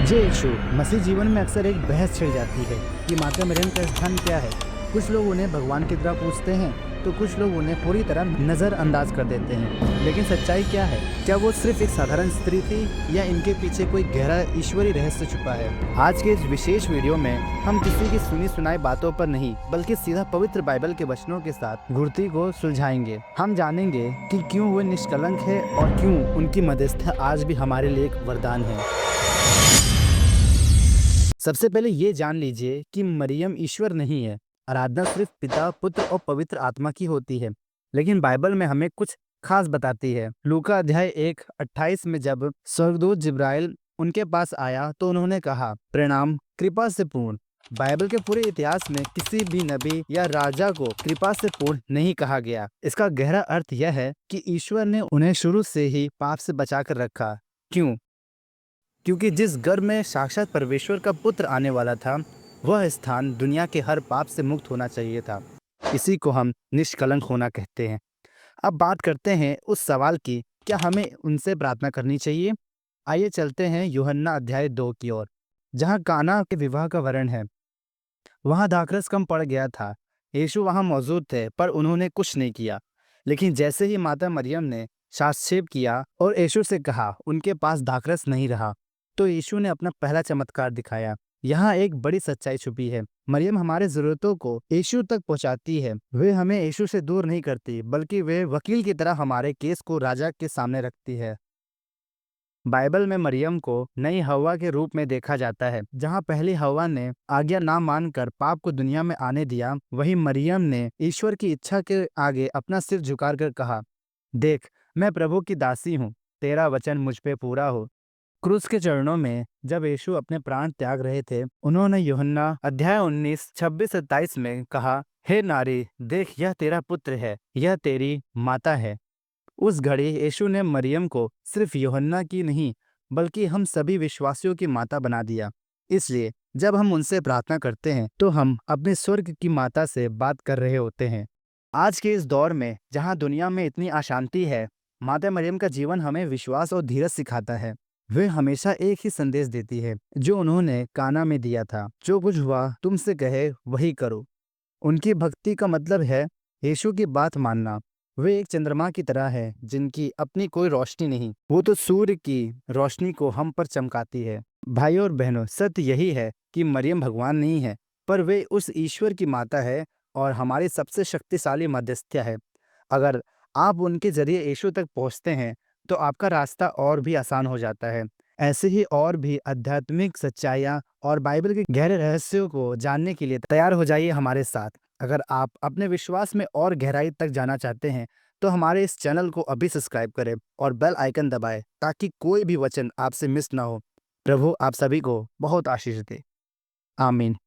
जे यीशु मसीह जीवन में अक्सर एक बहस छिड़ जाती है कि माता मरियम का स्थान क्या है। कुछ लोग उन्हें भगवान की तरह पूछते हैं तो कुछ लोग उन्हें पूरी तरह नज़रअंदाज कर देते हैं। लेकिन सच्चाई क्या है? क्या वो सिर्फ एक साधारण स्त्री थी या इनके पीछे कोई गहरा ईश्वरी रहस्य छुपा है? आज के इस विशेष वीडियो में हम किसी की सुनी सुनाई बातों पर नहीं बल्कि सीधा पवित्र बाइबल के वचनों के साथ गुड़ती को सुलझाएंगे। हम जानेंगे कि क्यों वो निष्कलंक है और क्यों उनकी मध्यस्थता आज भी हमारे लिए एक वरदान है। सबसे पहले ये जान लीजिए कि मरियम ईश्वर नहीं है। आराधना सिर्फ पिता, पुत्र और पवित्र आत्मा की होती है। लेकिन बाइबल में हमें कुछ खास बताती है। लूका अध्याय 1:28 में जब स्वर्गदूत जिब्राइल उनके पास आया तो उन्होंने कहा, प्रणाम, कृपा से पूर्ण। बाइबल के पूरे इतिहास में किसी भी नबी या राजा को कृपा से पूर्ण नहीं कहा गया। इसका गहरा अर्थ यह है कि ईश्वर ने उन्हें शुरू से ही पाप से बचा कर रखा। क्यों? क्योंकि जिस घर में साक्षात परमेश्वर का पुत्र आने वाला था, वह स्थान दुनिया के हर पाप से मुक्त होना चाहिए था। इसी को हम निष्कलंक होना कहते हैं। अब बात करते हैं उस सवाल की, क्या हमें उनसे प्रार्थना करनी चाहिए? आइए चलते हैं यूहन्ना अध्याय 2 की ओर, जहाँ काना के विवाह का वर्णन है। वहाँ दाखरस कम पड़ गया था। यीशु वहाँ मौजूद थे पर उन्होंने कुछ नहीं किया। लेकिन जैसे ही माता मरियम ने साक्षेप किया और यीशु से कहा उनके पास दाखरस नहीं रहा, तो यीशु ने अपना पहला चमत्कार दिखाया। यहाँ एक बड़ी सच्चाई छुपी है। मरियम हमारे जरूरतों को यीशु तक पहुँचाती है। वे हमें यीशु से दूर नहीं करती बल्कि वे वकील की तरह हमारे केस को राजा के सामने रखती है। बाइबल में मरियम को नई हव्वा के रूप में देखा जाता है। जहाँ पहली हव्वा ने आज्ञा ना मानकर पाप को दुनिया में आने दिया, वहीं मरियम ने ईश्वर की इच्छा के आगे अपना सिर झुकाकर कहा, देख, मैं प्रभु की दासी हूँ, तेरा वचन मुझ पे पूरा हो। क्रूस के चरणों में जब यीशु अपने प्राण त्याग रहे थे, उन्होंने यूहन्ना अध्याय 19:26-27 में कहा, हे नारी, देख, यह तेरा पुत्र है, यह तेरी माता है। उस घड़ी यीशु ने मरियम को सिर्फ यूहन्ना की नहीं बल्कि हम सभी विश्वासियों की माता बना दिया। इसलिए जब हम उनसे प्रार्थना करते हैं तो हम अपने स्वर्ग की माता से बात कर रहे होते हैं। आज के इस दौर में जहां दुनिया में इतनी अशांति है, माता मरियम का जीवन हमें विश्वास और धीरज सिखाता है। वे हमेशा एक ही संदेश देती है जो उन्होंने काना में दिया था, जो कुछ हुआ तुमसे कहे वही करो। उनकी भक्ति का मतलब है यीशु की बात मानना। वे एक चंद्रमा की तरह है जिनकी अपनी कोई रोशनी नहीं, वो तो सूर्य की रोशनी को हम पर चमकाती है। भाई और बहनों, सत्य यही है कि मरियम भगवान नहीं है, पर वे उस ईश्वर की माता है और हमारी सबसे शक्तिशाली मध्यस्थ्य है। अगर आप उनके जरिए यीशु तक पहुंचते हैं तो आपका रास्ता और भी आसान हो जाता है। ऐसे ही और भी आध्यात्मिक सच्चाइयाँ और बाइबल के गहरे रहस्यों को जानने के लिए तैयार हो जाइए हमारे साथ। अगर आप अपने विश्वास में और गहराई तक जाना चाहते हैं तो हमारे इस चैनल को अभी सब्सक्राइब करें और बेल आइकन दबाएं ताकि कोई भी वचन आपसे मिस ना हो। प्रभु आप सभी को बहुत आशीष दे। आमीन।